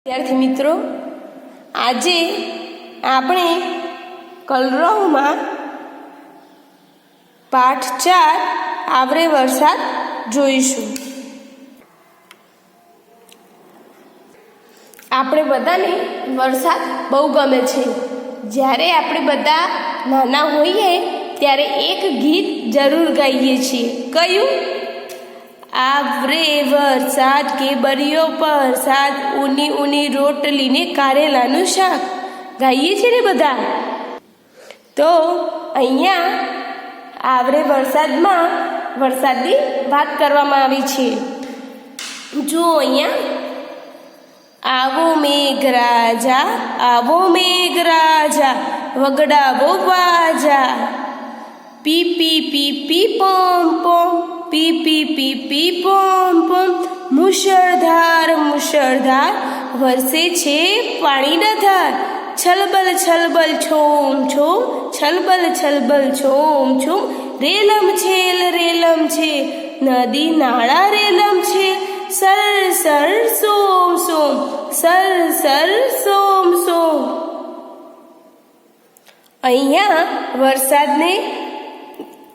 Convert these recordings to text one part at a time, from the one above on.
વિદ્યાર્થી મિત્રો, આજે આપણે કલરવમાં પાઠ 4 આવરે વરસાદ જોઈશું. આપણે બધાને વરસાદ બહુ ગમે છે. જ્યારે આપણે બધા નાના હોઈએ ત્યારે એક ગીત જરૂર ગાઈએ છીએ. કયું? આવરે વરસાદ કે બરિયો પરસાદ, ઊની ઊની રોટલીને કારેલાનું શાક. ગાઈએ છીએ ને બધા. તો અહીંયા આવરે વરસાદમાં વરસાદની વાત કરવામાં આવી છે. જુઓ અહીંયા, આવો મેઘરાજા, આવો મેઘરાજા, વગડાવો વાજા, પી પી પી પી પોમ પોમ, પી પી પી પી પોમ પોમ, મુશળધાર મુશળધાર વરસે છે પાણીના ધાર, છલબલ છલબલ છોમ છોમ, છલબલ છલબલ છોમ છોમ, રેલમ છેલ રેલમ છે, નદી નાળા રેલમ છે, સર સર સોમ સોમ, સર સર સોમ સોમ. અહીંયા વરસાદને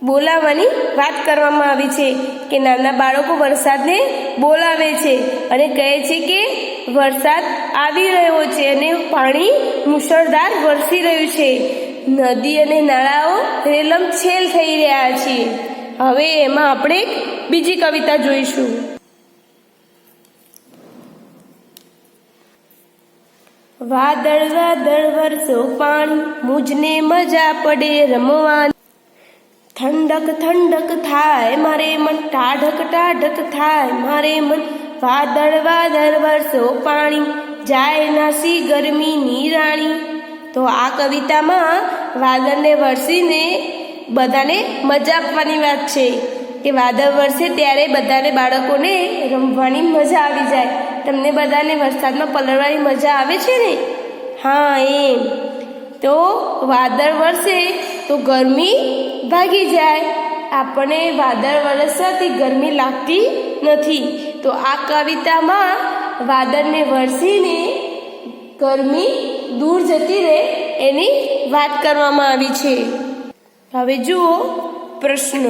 બોલાવવાની વાત કરવામાં આવી છે કે નાના બાળકો વરસાદને બોલાવે છે અને કહે છે કે વરસાદ આવી રહ્યો છે અને પાણી મુશળધાર વરસી રહ્યું છે. નદી અને નાળાઓ રેલમછેલ થઈ રહ્યા છે. હવે એમાં આપણે બીજી કવિતા જોઈશું. વાદળ વાદળ વરસો પાણી, મુજને મજા પડે રમવાની, ઠંડક ઠંડક થાય મારે મન, ટાઢક ટાઢક થાય મારે મન, વાદળ વાદળ વરસો પાણી, જાય નાસી ગરમીની રાણી. તો આ કવિતામાં વાદળને વરસીને બધાને મજા આપવાની વાત છે કે વાદળ વરસે ત્યારે બધાને બાળકોને રમવાની મજા આવી જાય. તમને બધાને વરસાદમાં પલળવાની મજા આવે છે ને? હા, એમ. તો વાદળ વરસે તો ગરમી ભાગી જાય. આપણને વાદળ વરસવાથી ગરમી લાગતી નથી. તો આ કવિતામાં વાદળને વરસીને ગરમી દૂર જતી રહે એની વાત કરવામાં આવી છે. હવે જુઓ પ્રશ્ન.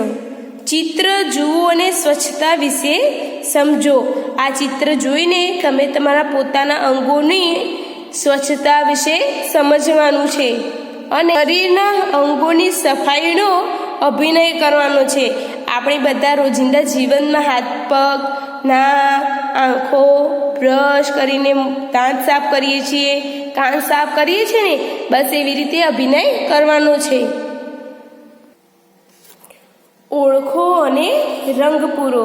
ચિત્ર જુઓ અને સ્વચ્છતા વિશે સમજો. આ ચિત્ર જોઈને તમે તમારા પોતાના અંગોની સ્વચ્છતા વિશે સમજવાનું છે અને શરીરના અંગોની સફાઈનો અભિનય કરવાનો છે. આપણે બધા રોજિંદા જીવનમાં હાથ પગ, નાક, આંખો બ્રશ કરીને દાંત સાફ કરીએ છીએ, કાન સાફ કરીએ છીએ ને, બસ એવી રીતે અભિનય કરવાનો છે. ઓળખો અને રંગ પૂરો.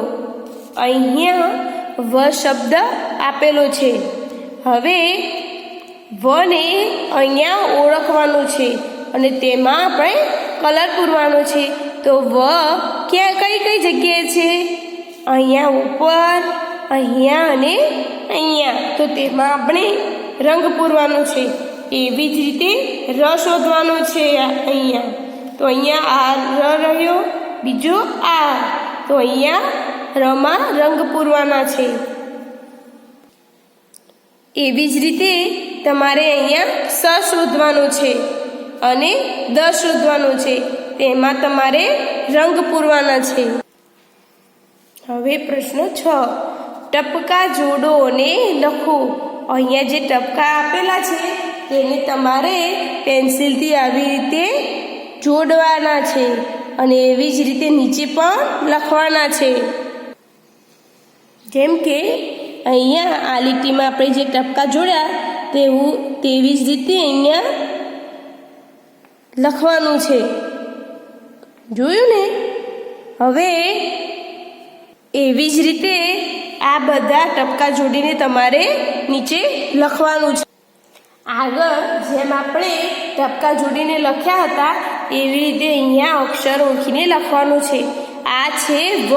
અહીંયા વ શબ્દ આપેલો છે. હવે વને અહીંયા ઓળખવાનું છે અને તેમાં આપણે કલર પૂરવાનો છે. તો વ ક્યાં કઈ કઈ જગ્યાએ છે? અહીંયા ઉપર, અહીંયા અને અહીંયા. તો તેમાં આપણે રંગ પૂરવાનો છે. એવી જ રીતે ર શોધવાનો છે. અહીંયા તો અહીંયા આ ર રહ્યો, બીજો આ. તો અહીંયા રમાં રંગ પૂરવાના છે. એવી જ રીતે તમારે અહીંયા સ શોધવાનું છે અને દ શોધવાનું છે. તેમાં તમારે રંગ પૂરવાના છે. હવે પ્રશ્ન 6. ટપકા જોડો અને લખો. અહીંયા જે ટપકા આપેલા છે તેને તમારે પેન્સિલથી આવી રીતે જોડવાના છે અને એવી જ રીતે નીચે પણ લખવાના છે. જેમ કે અહીંયા આ લીટીમાં આપણે જે ટપકા જોડ્યા તેવી જ રીતે અહીંયા લખવાનું છે. જોયું ને? હવે એવી જ રીતે આ બધા ટપકા જોડીને તમારે નીચે લખવાનું છે. આગળ જેમ આપણે ટપકા જોડીને લખ્યા હતા એવી રીતે અહીંયા અક્ષર ઓળખીને લખવાનું છે. આ છે વ.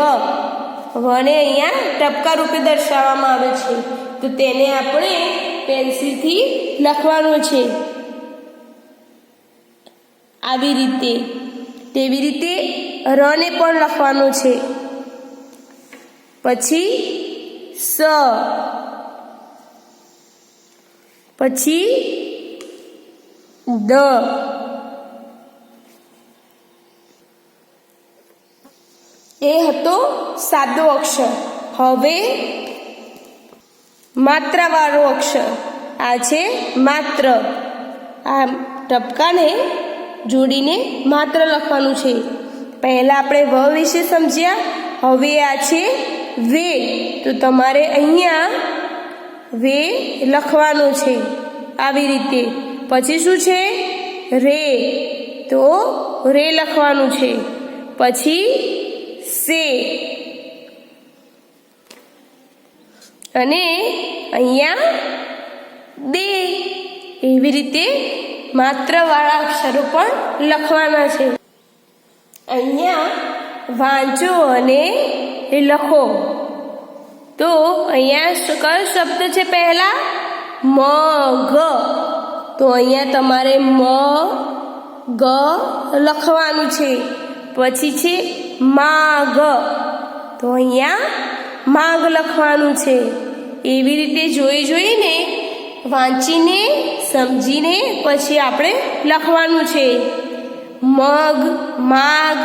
વને અહીંયા ટપકા રૂપે દર્શાવવામાં આવે છે. તો તેને આપણે પેન્સિલથી લખવાનું છે આવી રીતે. તેવી રીતે રને પણ લખવાનું છે. પછી સ, પછી દ, એ હતો સાદો અક્ષર. હવે માત્રાવાળો અક્ષર, આ છે માત્ર. આ ટપકાને જોડીને માત્ર લખવાનું છે. પહેલા આપણે વ વિશે સમજ્યા, હવે આ છે વે. તો તમારે અહીંયા વે લખવાનું છે આવી રીતે. પછી શું છે? રે. તો રે લખવાનું છે. પછી સે, અને અહીંયા દે. એવી રીતે માત્રવાળા અક્ષરો પણ લખવાના છે. અહીંયા વાંચો અને લખો. તો અહીંયા કયો શબ્દ છે? પહેલા મગ. તો અહીંયા તમારે મ ગ લખવાનું છે. પછી છે માગ. તો અહીંયા માગ લખવાનું છે. એવી રીતે જોઈને વાંચીને સમજીને પછી આપણે લખવાનું છે. મગ, માગ,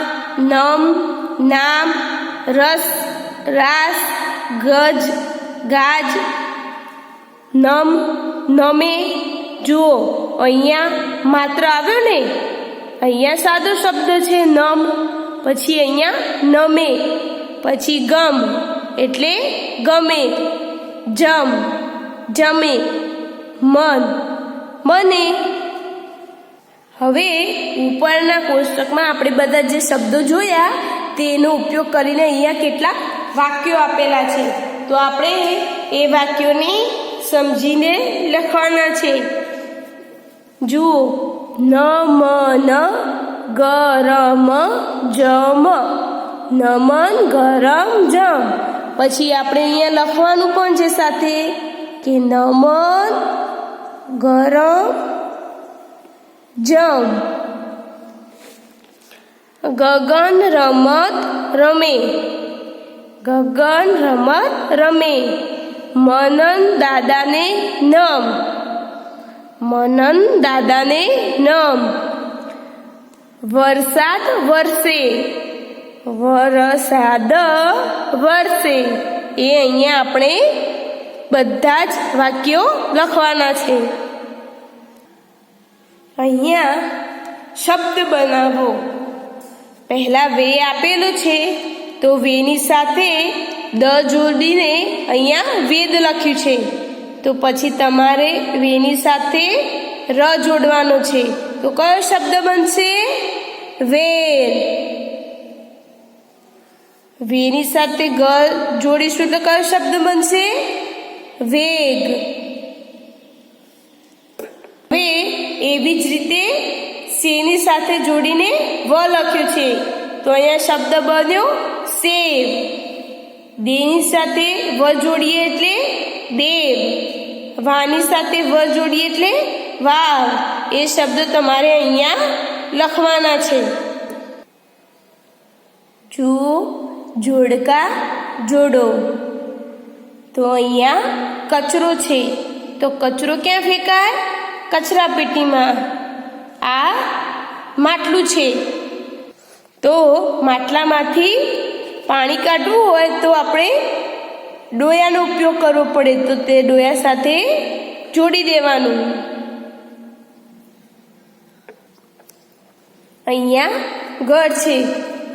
નમ, નામ, રસ, રાસ, ગજ, ગાજ, નમ, નમે. જુઓ અહીંયા માત્ર આવ્યો ને, અહીંયા સાદો શબ્દ છે નમ. પછી અહીંયા નમે. પછી ગમ એટલે ગમે. જમ, જમે. મન, મને. હવે ઉપરના કોષ્ટકમાં આપણે બધા જે શબ્દો જોયા તેનો ઉપયોગ કરીને અહીંયા કેટલાક વાક્યો આપેલા છે. તો આપણે એ વાક્યોને સમજીને લખવાના છે. જુઓ, નમન ગરમ જમ, નમન ગરમ જમ. પછી આપણે અહીંયા લખવાનું પણ છે સાથે કે નમન ગરમ જમ. ગગન રમત રમે, ગગન રમત રમે. મનન દાદાને નમ, મનન દાદાને નમ. વરસાદ વરસે, વરસાદ વરસે. એ અહીંયા આપણે બધા જ વાક્યો લખવાના છે. અહીંયા શબ્દ બનાવો. પહેલા વે આપેલું છે તો વેની સાથે દ જોડીને અહીંયા વેદ લખ્યું છે. તો પછી તમારે વેની સાથે ર જોડવાનો છે. તો કયો શબ્દ બનશે? વેર. વેની સાથે ગ જોડીશું તો કયો શબ્દ બનશે? વેગ. હવે એવી જ રીતે સેની સાથે જોડીને વ લખ્યું છે. તો અહીંયા શબ્દ બન્યો સેવ. દેની સાથે વ જોડીએ એટલે દેવ. વાની સાથે વ જોડીએ એટલે વાવ. એ શબ્દ તમારે અહીંયા લખવાના છે. જુઓ, જોડકા જોડો. તો અહીંયા કચરો છે. તો કચરો ક્યાં ફેંકાય? કચરા પેટીમાં. આ માટલું છે. તો માટલામાંથી પાણી કાઢવું હોય તો આપણે ડોયાનો ઉપયોગ કરવો પડે. તો તે ડોયા સાથે જોડી દેવાનું. અહીંયા ઘર છે.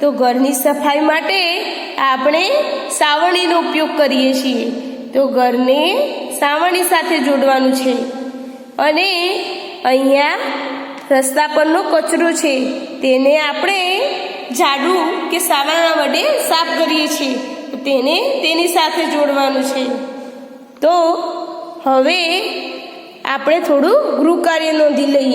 તો ઘરની સફાઈ માટે આપણે સાવરણીનો ઉપયોગ કરીએ છીએ. તો ઘરને સાવરણી સાથે જોડવાનું છે. અને અહીંયા રસ્તા પરનો કચરો છે તેને આપણે ઝાડુ કે સાવરણા વડે સાફ કરીએ છીએ. તેને તેની સાથે જોડવાનું છે. તો હવે આપણે થોડું ગૃહ કાર્ય નોંધી લઈએ.